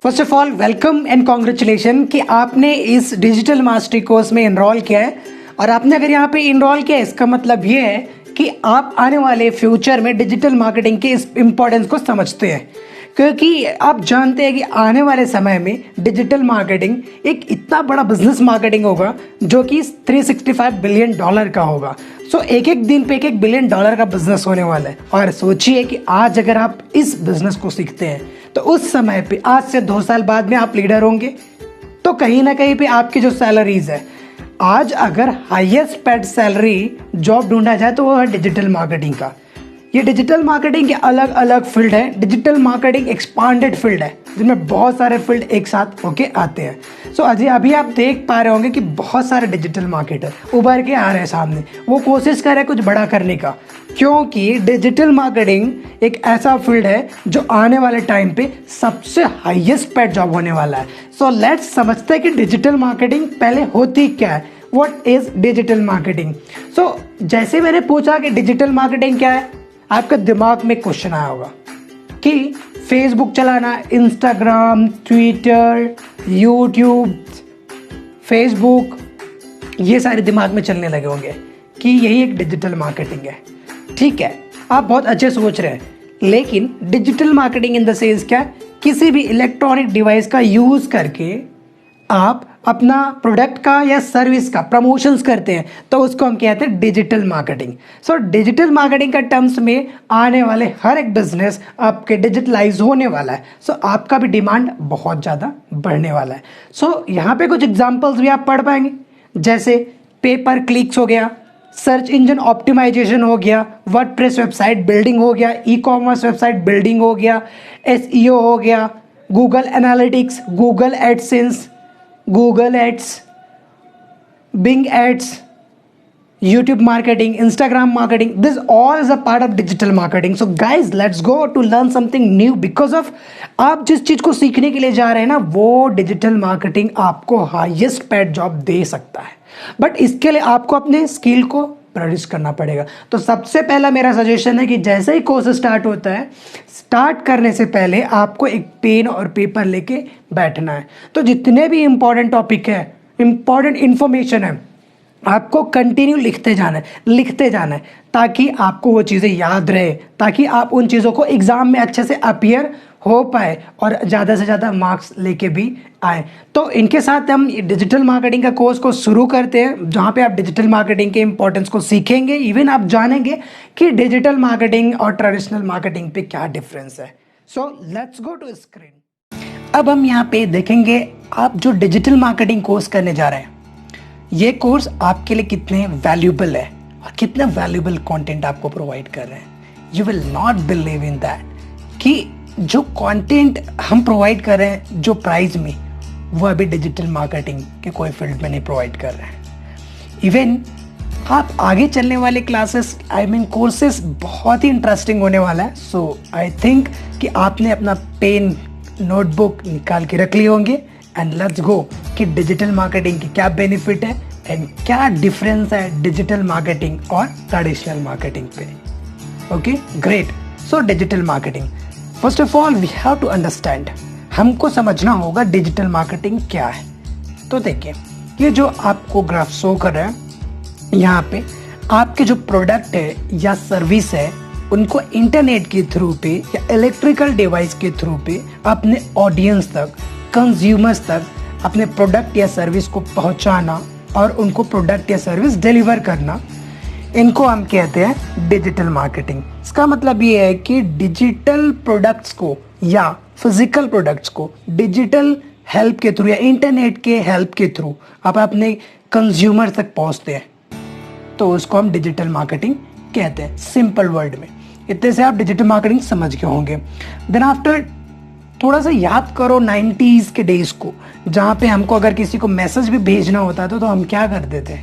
First of all welcome and congratulation कि आपने इस डिजिटल मास्टरी कोर्स में इनरोल किया है। और आपने अगर यहाँ पे इनरोल किया है, इसका मतलब ये है कि आप आने वाले फ्यूचर में डिजिटल मार्केटिंग के इस इम्पोर्टेंस को समझते हैं, क्योंकि आप जानते हैं कि आने वाले समय में डिजिटल मार्केटिंग एक इतना बड़ा बिजनेस मार्केटिंग होगा जो कि 365 बिलियन डॉलर का होगा। सो एक एक दिन पे $1 बिलियन का बिजनेस होने वाला है। और सोचिए कि आज अगर आप इस बिजनेस को सीखते हैं तो उस समय पे आज से 2 साल बाद में आप लीडर होंगे। तो कहीं ना कहीं पे आपकी जो सैलरीज है, आज अगर हाईएस्ट पेड सैलरी जॉब ढूंढा जाए तो वो है डिजिटल मार्केटिंग का। ये डिजिटल मार्केटिंग के अलग अलग फील्ड है। डिजिटल मार्केटिंग एक्सपांडेड फील्ड है जिनमें बहुत सारे फील्ड एक साथ होके आते हैं। सो अभी आप देख पा रहे होंगे कि बहुत सारे डिजिटल मार्केटर उभर के आ रहे हैं सामने। वो कोशिश कर रहे हैं कुछ बड़ा करने का, क्योंकि डिजिटल मार्केटिंग एक ऐसा फील्ड है जो आने वाले टाइम पे सबसे हाईएस्ट पेड जॉब होने वाला है। सो लेट्स समझते हैं कि डिजिटल मार्केटिंग पहले होती क्या है। What is digital marketing? So जैसे मैंने पूछा कि डिजिटल मार्केटिंग क्या है, आपके दिमाग में क्वेश्चन आया होगा कि फेसबुक चलाना, इंस्टाग्राम, ट्विटर, यूट्यूब, फेसबुक, ये सारे दिमाग में चलने लगे होंगे कि यही एक डिजिटल मार्केटिंग है। ठीक है, आप बहुत अच्छे सोच रहे हैं, लेकिन digital marketing in the sense क्या है? किसी भी इलेक्ट्रॉनिक डिवाइस का यूज करके आप अपना प्रोडक्ट का या सर्विस का प्रमोशंस करते हैं, तो उसको हम कहते हैं digital marketing. So digital marketing का टर्म्स में आने वाले हर एक बिजनेस आपके डिजिटलाइज होने वाला है। सो आपका भी डिमांड बहुत ज़्यादा बढ़ने वाला है। सो यहाँ पे कुछ एग्जांपल्स भी आप पढ़ पाएंगे, जैसे पेपर क्लिक्स हो गया, सर्च इंजन ऑप्टिमाइजेशन हो गया, वर्डप्रेस वेबसाइट बिल्डिंग हो गया, ई कॉमर्स वेबसाइट बिल्डिंग हो गया, एसईओ हो गया, Google Analytics, Google AdSense, Google Ads, Bing Ads, YouTube marketing, Instagram marketing, this all is a part of digital marketing. So guys let's go to learn something new, because of आप जिस चीज़ को सीखने के लिए जा रहे हैं ना, वो डिजिटल मार्केटिंग आपको हाईएस्ट पेड जॉब दे सकता है। बट इसके लिए आपको अपने स्किल को प्रोड्यूस करना पड़ेगा। तो सबसे पहला मेरा सजेशन है कि जैसे ही कोर्स स्टार्ट होता है, स्टार्ट करने से पहले आपको एक पेन और पेपर लेके बैठना है। तो जितने भी इंपॉर्टेंट टॉपिक है, इंपॉर्टेंट इंफॉर्मेशन है, आपको कंटिन्यू लिखते जाना है ताकि आपको वो चीज़ें याद रहे, ताकि आप उन चीज़ों को एग्ज़ाम में अच्छे से अपीयर हो पाए और ज़्यादा से ज़्यादा मार्क्स लेके भी आए। तो इनके साथ हम डिजिटल मार्केटिंग का कोर्स को शुरू करते हैं, जहाँ पे आप डिजिटल मार्केटिंग के इंपॉर्टेंस को सीखेंगे। इवन आप जानेंगे कि डिजिटल मार्केटिंग और ट्रेडिशनल मार्केटिंग पे क्या डिफरेंस है। So let's go to screen. अब हम यहाँ पे देखेंगे आप जो डिजिटल मार्केटिंग कोर्स करने जा रहे हैं, ये कोर्स आपके लिए कितने वैल्यूबल है और कितना वैल्यूबल कंटेंट आपको प्रोवाइड कर रहे हैं। You will not believe in that कि जो कंटेंट हम प्रोवाइड कर रहे हैं जो प्राइस में, वो अभी डिजिटल मार्केटिंग के कोई फील्ड में नहीं प्रोवाइड कर रहे हैं। इवन आप आगे चलने वाले क्लासेस कोर्सेस बहुत ही इंटरेस्टिंग होने वाला है। सो आई थिंक कि आपने अपना पेन नोटबुक निकाल के रख लिए होंगे एंड लेट्स गो कि डिजिटल मार्केटिंग की क्या बेनिफिट है एंड क्या डिफरेंस है डिजिटल मार्केटिंग और ट्रेडिशनल मार्केटिंग पे। Okay great. So digital marketing, first of all we have to understand, हमको समझना होगा डिजिटल मार्केटिंग क्या है। तो देखिए, ये जो आपको ग्राफ शो कर रहा है, यहाँ पे आपके जो प्रोडक्ट है या सर्विस है, उनको इंटरनेट के थ्रू पे या इलेक्ट्रिकल डिवाइस के थ्रू पे अपने ऑडियंस तक, कंज्यूमर्स तक अपने प्रोडक्ट या सर्विस को पहुंचाना और उनको प्रोडक्ट या सर्विस डिलीवर करना, इनको हम कहते हैं डिजिटल मार्केटिंग। इसका मतलब ये है कि डिजिटल प्रोडक्ट्स को या फिजिकल प्रोडक्ट्स को डिजिटल हेल्प के थ्रू या इंटरनेट के हेल्प के थ्रू आप अपने कंज्यूमर तक पहुंचते हैं, तो उसको हम डिजिटल मार्केटिंग कहते हैं सिंपल वर्ड में। इतने से आप डिजिटल मार्केटिंग समझ गए होंगे। देन आफ्टर थोड़ा सा याद करो 90s के डेज को, जहाँ पे हमको अगर किसी को मैसेज भी भेजना होता था तो हम क्या करते थे,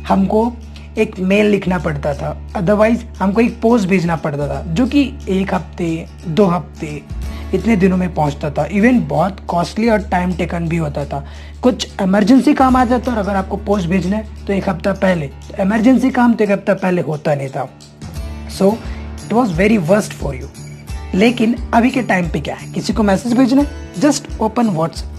हमको एक मेल लिखना पड़ता था, अदरवाइज हमको एक पोस्ट भेजना पड़ता था जो कि 1 हफ्ते 2 हफ्ते इतने दिनों में पहुंचता था। इवन बहुत कॉस्टली और टाइम टेकन भी होता था। कुछ इमरजेंसी काम आ जाता और अगर आपको पोस्ट भेजना है तो 1 हफ्ता पहले, इमरजेंसी काम तो 1 हफ्ता पहले होता नहीं था। So it was very worst for you. लेकिन अभी के टाइम पे क्या है, किसी को मैसेज भेजना है जस्ट ओपन व्हाट्सएप,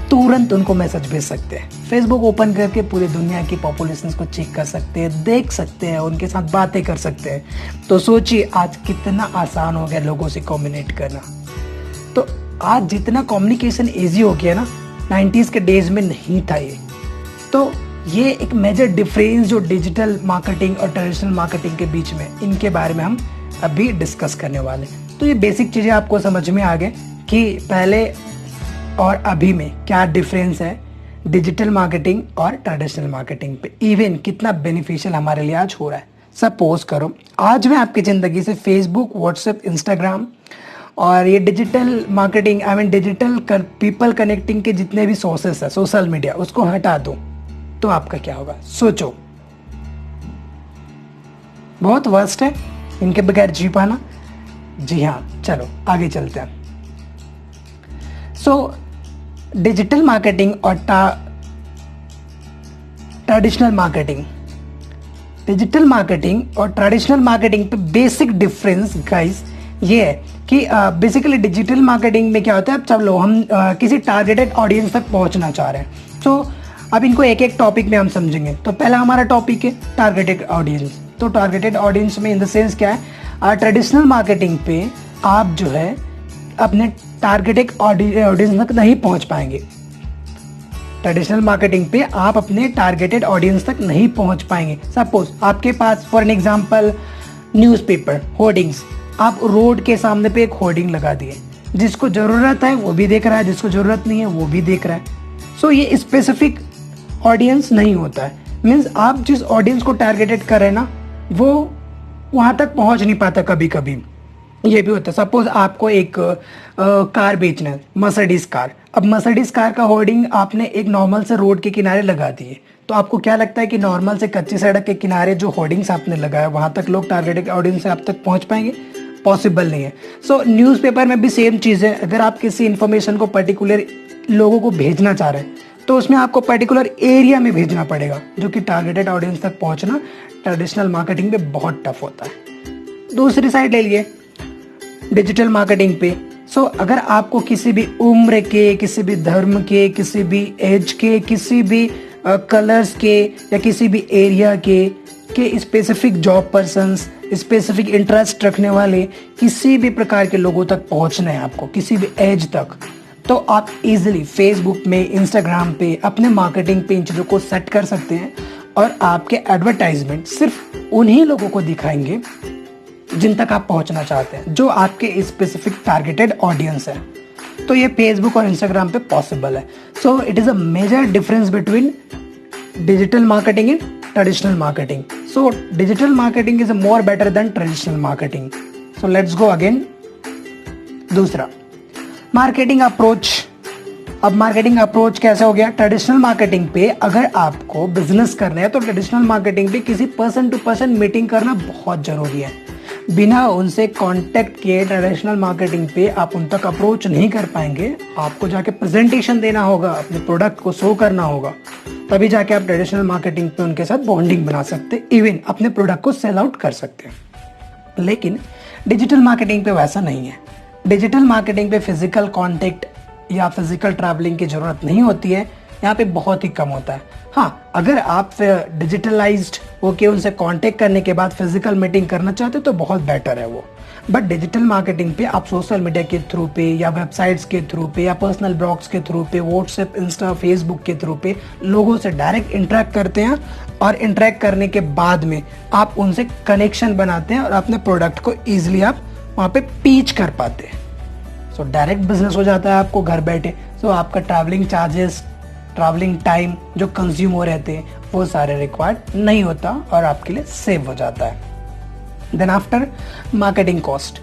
तुरंत उनको मैसेज भेज सकते हैं। फेसबुक ओपन करके पूरी दुनिया की पॉपुलेशन को चेक कर सकते हैं, देख सकते हैं, उनके साथ बातें कर सकते हैं। तो सोचिए आज कितना आसान हो गया लोगों से कम्युनिकेट करना। तो आज जितना कम्युनिकेशन ईजी हो गया ना, 90s के डेज में नहीं था ये। तो ये एक मेजर डिफरेंस जो डिजिटल मार्केटिंग और ट्रेडिशनल मार्केटिंग के बीच में, इनके बारे में हम अभी डिस्कस करने वाले। तो ये बेसिक चीज़ें आपको समझ में आ गए कि पहले और अभी में क्या डिफरेंस है डिजिटल मार्केटिंग और ट्रेडिशनल मार्केटिंग पे, इवन कितना बेनिफिशियल हमारे लिए आज हो रहा है। सपोज करो आज मैं आपकी ज़िंदगी से फेसबुक, व्हाट्सएप, इंस्टाग्राम और ये digital marketing digital people connecting के जितने भी सोर्सेस है सोशल मीडिया, उसको हटा दूँ तो आपका क्या होगा? सोचो, बहुत वर्स्ट है इनके बगैर जी पाना। जी हाँ, चलो आगे चलते हैं। सो डिजिटल मार्केटिंग और ट्रेडिशनल मार्केटिंग, डिजिटल मार्केटिंग और ट्रेडिशनल मार्केटिंग पे बेसिक डिफरेंस गाइस ये है कि बेसिकली डिजिटल मार्केटिंग में क्या होता है, चलो हम किसी टारगेटेड ऑडियंस तक पहुंचना चाह रहे हैं। सो अब इनको एक एक टॉपिक में हम समझेंगे। तो पहला हमारा टॉपिक है टारगेटेड ऑडियंस। तो टारगेटेड ऑडियंस में इन द सेंस क्या है, ट्रेडिशनल मार्केटिंग पे आप जो है अपने टारगेटेड ऑडियंस तक नहीं पहुंच पाएंगे। ट्रेडिशनल मार्केटिंग पे आप अपने टारगेटेड ऑडियंस तक नहीं पहुंच पाएंगे। सपोज आपके पास for an example newspaper hoardings, आप रोड के सामने पे एक होर्डिंग लगा दिए, जिसको जरूरत है वो भी देख रहा है, जिसको जरूरत नहीं है वो भी देख रहा है। सो ये स्पेसिफिक ऑडियंस नहीं होता है। मीन्स आप जिस ऑडियंस को टारगेटेड कर रहे हैं ना, वो वहाँ तक पहुँच नहीं पाता। कभी कभी ये भी होता है, सपोज आपको एक कार बेचना है, मर्सिडीज कार। अब मर्सिडीज कार का होर्डिंग आपने एक नॉर्मल से रोड के किनारे लगा दिए, तो आपको क्या लगता है कि नॉर्मल से कच्ची सड़क के किनारे जो होर्डिंग्स आपने लगाया वहाँ तक लोग टारगेटेड ऑडियंस से आप तक पहुँच पाएंगे? पॉसिबल नहीं है। सो न्यूज़पेपर में भी सेम चीज़ है। अगर आप किसी इन्फॉर्मेशन को पर्टिकुलर लोगों को भेजना चाह रहे हैं तो उसमें आपको पर्टिकुलर एरिया में भेजना पड़ेगा, जो कि टारगेटेड ऑडियंस तक पहुंचना ट्रेडिशनल मार्केटिंग पे बहुत टफ होता है। दूसरी साइड ले लिए डिजिटल मार्केटिंग पे। सो अगर आपको किसी भी उम्र के, किसी भी धर्म के, किसी भी एज के, किसी भी कलर्स के या किसी भी एरिया के specific job persons, specific interest रखने वाले किसी भी प्रकार के लोगों तक पहुंचना है आपको, किसी भी एज तक, तो आप इजीली फेसबुक में, इंस्टाग्राम पे अपने मार्केटिंग पे इन चीज़ों को सेट कर सकते हैं और आपके एडवर्टाइजमेंट सिर्फ उन्हीं लोगों को दिखाएंगे जिन तक आप पहुंचना चाहते हैं, जो आपके स्पेसिफिक टारगेटेड ऑडियंस है। तो ये फेसबुक और इंस्टाग्राम पे पॉसिबल है। So it is a major difference between digital marketing and traditional marketing. So digital marketing is more better than traditional marketing. So let's go again. दूसरा, marketing approach. अब marketing approach कैसे हो गया? Traditional marketing पे अगर आपको business करना है तो ट्रेडिशनल मार्केटिंग पे किसी पर्सन टू पर्सन मीटिंग करना बहुत जरूरी है। बिना उनसे कांटेक्ट किए ट्रेडिशनल मार्केटिंग पे आप उन तक अप्रोच नहीं कर पाएंगे। आपको जाके प्रेजेंटेशन देना होगा, अपने प्रोडक्ट को शो करना होगा, तभी जाके आप ट्रेडिशनल मार्केटिंग पे उनके साथ बॉन्डिंग बना सकते हैं, इवन अपने प्रोडक्ट को सेल आउट कर सकते हैं। लेकिन डिजिटल मार्केटिंग पे वैसा नहीं है। डिजिटल मार्केटिंग पे फिजिकल कांटेक्ट या फिजिकल ट्रैवलिंग की ज़रूरत नहीं होती है, यहाँ पे बहुत ही कम होता है। हाँ, अगर आप डिजिटलाइज्ड होके उनसे कांटेक्ट करने के बाद फिजिकल मीटिंग करना चाहते हो तो बहुत बेटर है वो। बट डिजिटल मार्केटिंग पे आप सोशल मीडिया के थ्रू पे या वेबसाइट्स के थ्रू पे या पर्सनल ब्लॉग्स के थ्रू पे, व्हाट्सएप, इंस्टा, फेसबुक के थ्रू पे लोगों से डायरेक्ट इंटरेक्ट करते हैं और इंटरेक्ट करने के बाद में आप उनसे कनेक्शन बनाते हैं और अपने प्रोडक्ट को ईजिली आप वहाँ पे पीच कर पाते हैं। सो डायरेक्ट बिजनेस हो जाता है आपको घर बैठे। सो आपका ट्रैवलिंग चार्जेस, ट्रैवलिंग टाइम जो कंज्यूम हो रहते हैं वो सारे रिक्वायर्ड नहीं होता और आपके लिए सेव हो जाता है। देन आफ्टर मार्केटिंग कॉस्ट,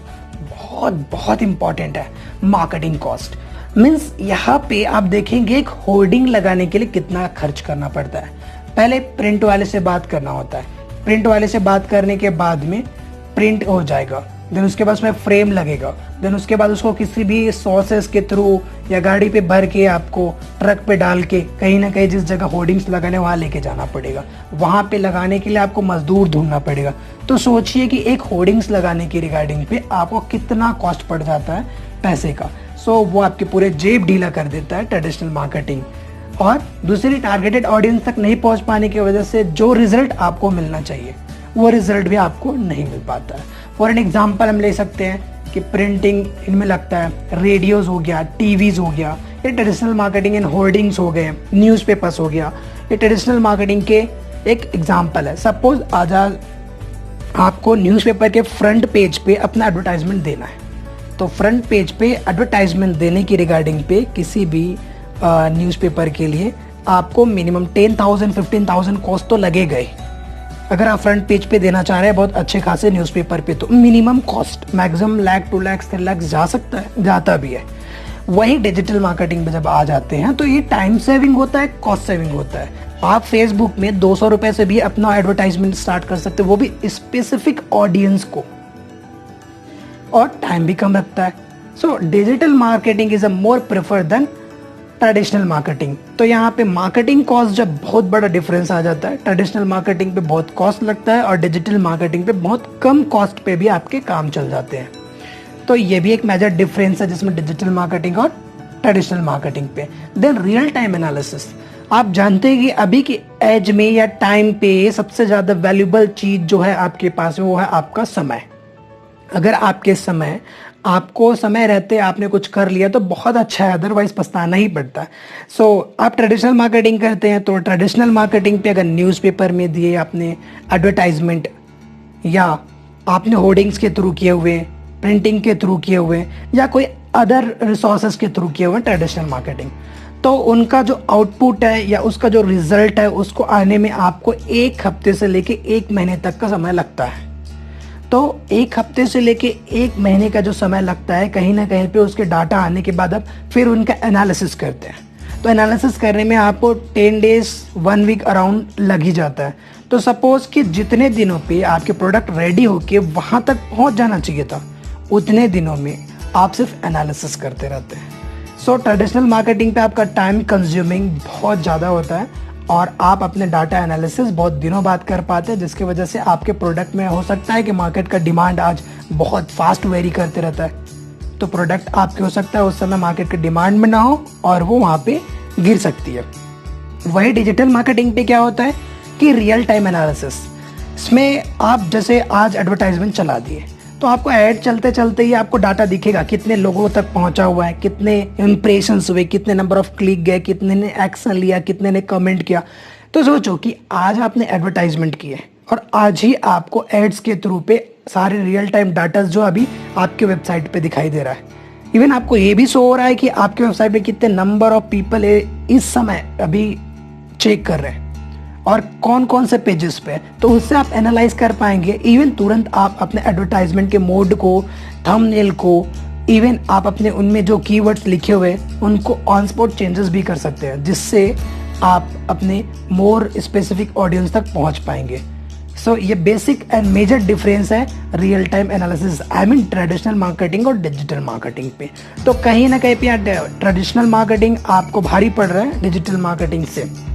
बहुत बहुत इंपॉर्टेंट है मार्केटिंग कॉस्ट। मीन्स यहाँ पे आप देखेंगे एक होर्डिंग लगाने के लिए कितना खर्च करना पड़ता है। पहले प्रिंट वाले से बात करना होता है, प्रिंट वाले से बात करने के बाद में प्रिंट हो जाएगा, देन उसके बाद उसमें फ्रेम लगेगा, देन उसके बाद उसको किसी भी सॉसेस के थ्रू या गाड़ी पे भर के आपको ट्रक पे डाल के कहीं ना कहीं जिस जगह होर्डिंग्स लगाने वहाँ लेके जाना पड़ेगा। वहाँ पे लगाने के लिए आपको मजदूर ढूंढना पड़ेगा। तो सोचिए कि एक होर्डिंग्स लगाने की रिगार्डिंग पे आपको कितना कॉस्ट पड़ जाता है पैसे का। सो वो आपके पूरे जेब ढीला कर देता है ट्रेडिशनल मार्केटिंग। और दूसरी, टारगेटेड ऑडियंस तक नहीं पहुंच पाने की वजह से जो रिजल्ट आपको मिलना चाहिए वो रिजल्ट भी आपको नहीं मिल पाता है। फॉर एन एग्जाम्पल हम ले सकते हैं कि प्रिंटिंग इनमें लगता है, रेडियोज हो गया, टीवीज हो गया, ये ट्रेडिशनल मार्केटिंग इन होर्डिंग्स हो गए, न्यूज़पेपर्स हो गया, ये ट्रेडिशनल मार्केटिंग के एक एग्जाम्पल है। सपोज आज आपको न्यूज़पेपर के फ्रंट पेज पे अपना एडवर्टाइजमेंट देना है, तो फ्रंट पेज पे एडवर्टाइजमेंट देने की रिगार्डिंग पे किसी भी न्यूज़पेपर के लिए आपको मिनिमम 10,000 15,000 कॉस्ट तो लगेगा ही। अगर आप फ्रंट पेज पे देना चाह रहे हैं बहुत अच्छे खासे न्यूज़पेपर पे, तो minimum cost maximum lakh 2 lakh 3 lakh जा सकता है, जाता भी है। वही डिजिटल मार्केटिंग पे जब आ जाते हैं तो ये टाइम सेविंग होता है, कॉस्ट सेविंग होता है। आप फेसबुक में 200 रुपए से भी अपना एडवर्टाइजमेंट स्टार्ट कर सकते हो, वो भी स्पेसिफिक ऑडियंस को, और टाइम भी कम लगता है। So digital marketing is a more prefer than traditional marketing. तो यहाँ पे मार्केटिंग कॉस्ट जब बहुत बड़ा डिफरेंस आ जाता है, ट्रेडिशनल मार्केटिंग पे बहुत कॉस्ट लगता है और डिजिटल मार्केटिंग पे बहुत कम कॉस्ट पे भी आपके काम चल जाते हैं। तो ये भी एक मेजर डिफरेंस है जिसमें डिजिटल मार्केटिंग और ट्रेडिशनल मार्केटिंग पे। देन रियल टाइम एनालिसिस, आप जानते हैं कि अभी की एज में या टाइम पे सबसे ज़्यादा वैल्यूबल चीज़ जो है आपके पास में वो है आपका समय। अगर आपको समय रहते आपने कुछ कर लिया तो बहुत अच्छा है, अदरवाइज पछताना ही पड़ता है। सो आप ट्रेडिशनल मार्केटिंग करते हैं तो ट्रेडिशनल मार्केटिंग पे अगर न्यूज़पेपर में दिए आपने एडवर्टाइजमेंट, या आपने होर्डिंग्स के थ्रू किए हुए, प्रिंटिंग के थ्रू किए हुए, या कोई अदर रिसोर्सेज के थ्रू किए हुए ट्रेडिशनल मार्केटिंग, तो उनका जो आउटपुट है या उसका जो रिजल्ट है उसको आने में आपको 1 हफ्ते से लेके 1 महीने तक का समय लगता है। तो 1 हफ्ते से लेके 1 महीने का जो समय लगता है, कहीं ना कहीं पे उसके डाटा आने के बाद आप फिर उनका एनालिसिस करते हैं। तो एनालिसिस करने में आपको 10 डेज 1 वीक अराउंड लग ही जाता है। तो सपोज कि जितने दिनों पे आपके प्रोडक्ट रेडी होके वहाँ तक पहुँच जाना चाहिए था, उतने दिनों में आप सिर्फ एनालिसिस करते रहते हैं। सो ट्रेडिशनल मार्केटिंग पे आपका टाइम कंज्यूमिंग बहुत ज़्यादा होता है और आप अपने डाटा एनालिसिस बहुत दिनों बाद कर पाते हैं, जिसकी वजह से आपके प्रोडक्ट में हो सकता है कि मार्केट का डिमांड आज बहुत फास्ट वेरी करते रहता है, तो प्रोडक्ट आपके हो सकता है उस समय मार्केट के डिमांड में ना हो और वो वहाँ पे गिर सकती है। वही डिजिटल मार्केटिंग पे क्या होता है कि रियल टाइम एनालिसिस, इसमें आप जैसे आज एडवर्टाइजमेंट चला दिए तो आपको ऐड चलते चलते ही आपको डाटा दिखेगा, कितने लोगों तक पहुंचा हुआ है, कितने इंप्रेशंस हुए, कितने नंबर ऑफ क्लिक गए, कितने ने एक्शन लिया, कितने ने कमेंट किया। तो सोचो कि आज आपने एडवर्टाइजमेंट किए और आज ही आपको एड्स के थ्रू पे सारे रियल टाइम डाटा जो अभी आपके वेबसाइट पे दिखाई दे रहा है। इवन आपको ये भी शो हो रहा है कि आपके वेबसाइट पे कितने नंबर ऑफ पीपल इस समय अभी चेक कर रहे हैं और कौन कौन से पेजेस पे, तो उससे आप एनालाइज कर पाएंगे। इवन तुरंत आप अपने एडवर्टाइजमेंट के मोड को, थंबनेल को, इवन आप अपने उनमें जो कीवर्ड्स लिखे हुए उनको ऑन स्पॉट चेंजेस भी कर सकते हैं, जिससे आप अपने मोर स्पेसिफिक ऑडियंस तक पहुंच पाएंगे। सो ये बेसिक एंड मेजर डिफरेंस है real time analysis, I mean traditional marketing और डिजिटल मार्केटिंग पे। तो कहीं ना कहीं पे ट्रेडिशनल मार्केटिंग आपको भारी पड़ रहा है डिजिटल मार्केटिंग से।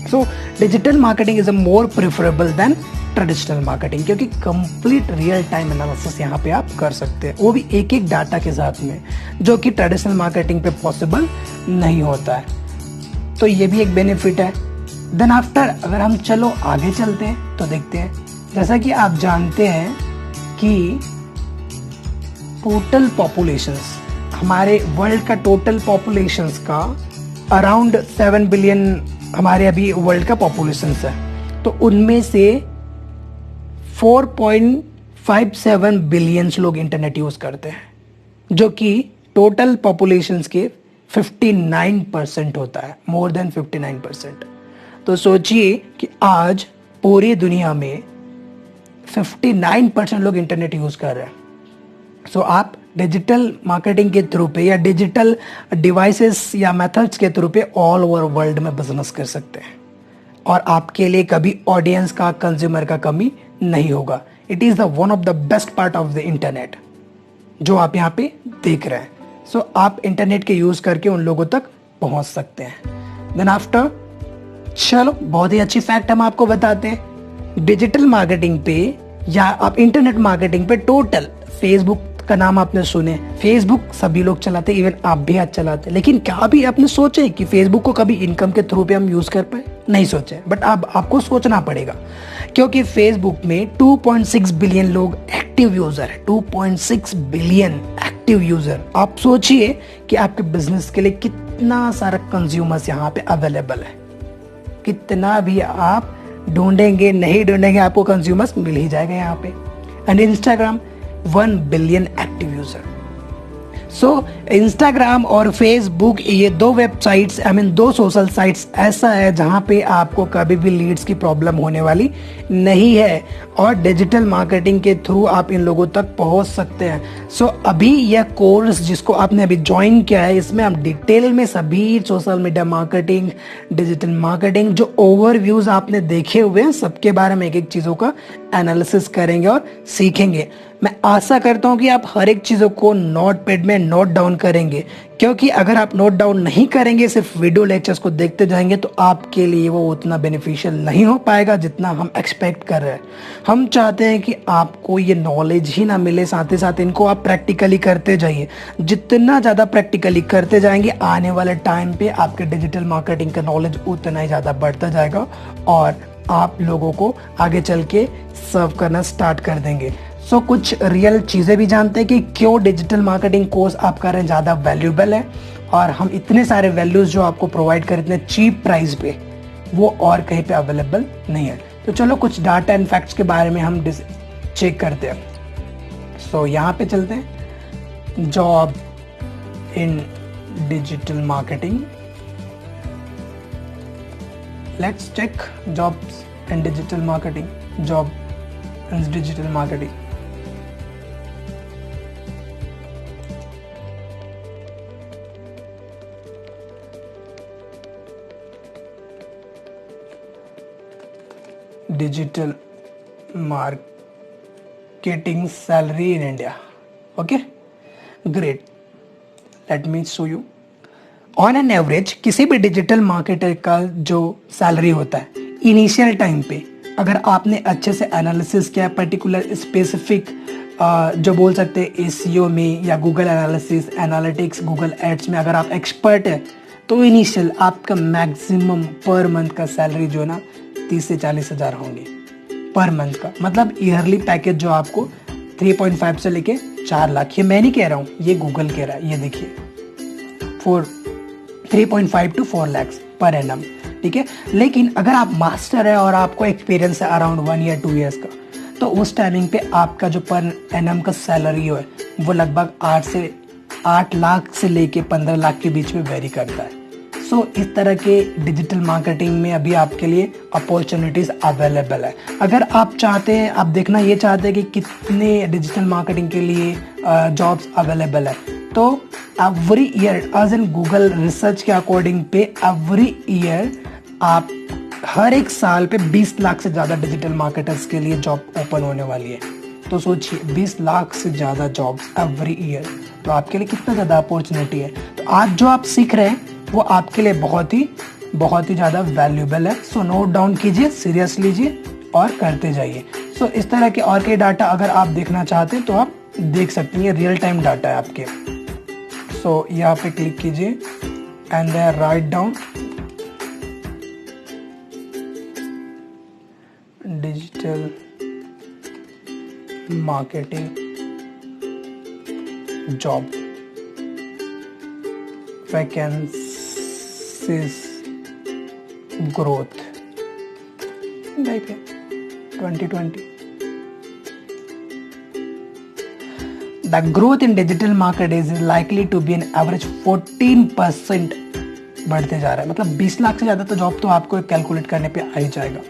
So digital marketing is a more preferable than traditional marketing, क्योंकि कंप्लीट रियल टाइम एनालिसिस यहाँ पे आप कर सकते हैं, वो भी एक एक डाटा के साथ में, जो कि ट्रेडिशनल मार्केटिंग पे पॉसिबल नहीं होता है। तो ये भी एक बेनिफिट है। देन आफ्टर अगर हम चलो आगे चलते हैं तो देखते हैं, जैसा कि आप जानते हैं कि टोटल पॉपुलेशंस, हमारे वर्ल्ड का टोटल पॉपुलेशंस का अराउंड 7 बिलियन हमारे अभी वर्ल्ड का पॉपुलेशंस है। तो उनमें से 4.57 बिलियन लोग इंटरनेट यूज करते हैं, जो कि टोटल पॉपुलेशंस के 59% होता है, मोर देन 59%। तो सोचिए कि आज पूरी दुनिया में 59% लोग इंटरनेट यूज कर रहे हैं। सो आप डिजिटल मार्केटिंग के थ्रू पे या डिजिटल डिवाइसेस या मेथड्स के थ्रू पे ऑल ओवर वर्ल्ड में बिजनेस कर सकते हैं और आपके लिए कभी ऑडियंस का, कंज्यूमर का कमी नहीं होगा। It is the one of the best part of the internet. जो आप यहाँ पे देख रहे हैं। सो आप इंटरनेट के यूज़ करके उन लोगों तक पहुँच सकते हैं। देन आफ्टर, चलो बहुत ही अच्छी फैक्ट हम आपको बताते हैं। डिजिटल मार्केटिंग पे या आप इंटरनेट मार्केटिंग पे टोटल, फेसबुक का नाम आपने सुने, फेसबुक सभी लोग चलाते, इवन आप भी आज चलाते, लेकिन क्या अभी आपने सोचे कि फेसबुक को कभी इनकम के थ्रू पे हम यूज कर पाए? नहीं सोचे, बट अब आपको सोचना पड़ेगा, क्योंकि फेसबुक में 2.6 बिलियन लोग एक्टिव यूजर है। 2.6 बिलियन एक्टिव यूजर। आप सोचिए कि आपके बिजनेस के लिए कितना सारा कंज्यूमर्स यहाँ पे अवेलेबल है। कितना भी आप ढूंढेंगे नहीं ढूंढेंगे, आपको कंज्यूमर्स मिल ही जाएगा यहाँ पे। And Instagram 1 billion active user. So Instagram और फेसबुक, ये दो वेबसाइट्स, दो सोशल साइट्स ऐसा है जहाँ पे आपको कभी भी लीड्स की प्रॉब्लम होने वाली नहीं है, और डिजिटल मार्केटिंग के थ्रू आप इन लोगों तक पहुँच सकते हैं। सो अभी यह कोर्स जिसको आपने अभी ज्वाइन किया है, इसमें हम डिटेल में सभी social media marketing, digital marketing, जो ओवरव्यूज आपने देखे हुए हैं, सबके बारे में एक एक चीज़ों का एनालिसिस करेंगे और सीखेंगे। मैं आशा करता हूं कि आप हर एक चीज़ों को नोटपैड में नोट डाउन करेंगे, क्योंकि अगर आप नोट डाउन नहीं करेंगे, सिर्फ वीडियो लेक्चर्स को देखते जाएंगे, तो आपके लिए वो उतना बेनिफिशियल नहीं हो पाएगा जितना हम एक्सपेक्ट कर रहे हैं। हम चाहते हैं कि आपको ये नॉलेज ही ना मिले, साथ ही साथ इनको आप प्रैक्टिकली करते जाइए। जितना ज़्यादा प्रैक्टिकली करते जाएंगे, आने वाले टाइम पे आपके डिजिटल मार्केटिंग का नॉलेज उतना ही ज़्यादा बढ़ता जाएगा और आप लोगों को आगे चल के सर्व करना स्टार्ट कर देंगे। सो कुछ रियल चीज़ें भी जानते हैं कि क्यों डिजिटल मार्केटिंग कोर्स आप कर रहे हैं ज़्यादा वैल्यूएबल है, और हम इतने सारे वैल्यूज़ जो आपको प्रोवाइड कर इतने चीप प्राइस पे, वो और कहीं पे अवेलेबल नहीं है। तो चलो कुछ डाटा एंड फैक्ट्स के बारे में हम चेक करते हैं। सो यहाँ पे चलते हैं, job in digital marketing. Let's check jobs in digital marketing, job in digital marketing. Digital marketing salary in India. Okay, great. Let me show you. On an average, किसी भी डिजिटल मार्केटर का जो सैलरी होता है initial time पे, अगर आपने अच्छे से एनालिसिस किया, पर्टिकुलर स्पेसिफिक जो बोल सकते हैं एसईओ में या Google analysis, analytics, Google Ads में अगर आप एक्सपर्ट है, तो इनिशियल आपका मैक्सिमम पर मंथ का सैलरी जो है ना 30 से 40 हज़ार होंगे पर मंथ का। मतलब ईयरली पैकेज जो आपको 3.5 से लेके 4 लाख, ये मैं नहीं कह रहा हूँ, ये गूगल कह रहा है, ये देखिए 3.5 to 4 lakhs पर एनम, ठीक है। लेकिन अगर आप मास्टर है और आपको एक्सपीरियंस है अराउंड 1 या 2 ईयर्स का, तो उस टाइमिंग पे आपका जो पर एनम का सैलरी है वो लगभग 8 लाख से लेके 15 लाख के बीच में वेरी करता है। सो इस तरह के डिजिटल मार्केटिंग में अभी आपके लिए अपॉर्चुनिटीज़ अवेलेबल है। अगर आप चाहते हैं, आप देखना ये चाहते हैं कि कितने डिजिटल मार्केटिंग के लिए जॉब्स अवेलेबल है, तो every year as in Google research के अकॉर्डिंग पे एवरी ईयर आप हर एक साल पे 20 लाख से ज़्यादा डिजिटल मार्केटर्स के लिए जॉब ओपन होने वाली है। तो सोचिए 20 लाख से ज़्यादा जॉब्स एवरी ईयर, तो आपके लिए कितना ज़्यादा अपॉर्चुनिटी है। तो आज जो आप सीख रहे हैं वो आपके लिए बहुत ही ज़्यादा वैल्यूएबल है। सो नोट डाउन कीजिए, सीरियस लीजिए और करते जाइए। सो इस तरह के और कई डाटा अगर आप देखना चाहते हैं तो आप देख सकते हैं, रियल टाइम डाटा है आपके। सो यहाँ पे क्लिक कीजिए and then write down digital marketing job vacancies growth 2020। The growth in digital market is likely to be an average 14% बढ़ते जा रहा है। मतलब 20 लाख से ज़्यादा तो जॉब तो आपको कैलकुलेट करने पे आ ही जाएगा।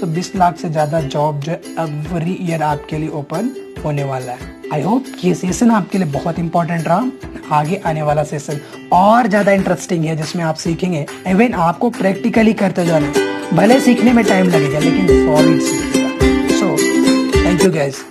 तो 20 लाख से ज़्यादा जॉब जो एवरी ईयर आपके लिए ओपन होने वाला है। आई होप ये सेशन आपके लिए बहुत इंपॉर्टेंट रहा। आगे आने वाला सेशन और ज़्यादा इंटरेस्टिंग है, जिसमें आप सीखेंगे, इवन आपको प्रैक्टिकली करते जाना है। भले सीखने में टाइम लगेगा लेकिन सॉलिड सीखिएगा। So thank you guys.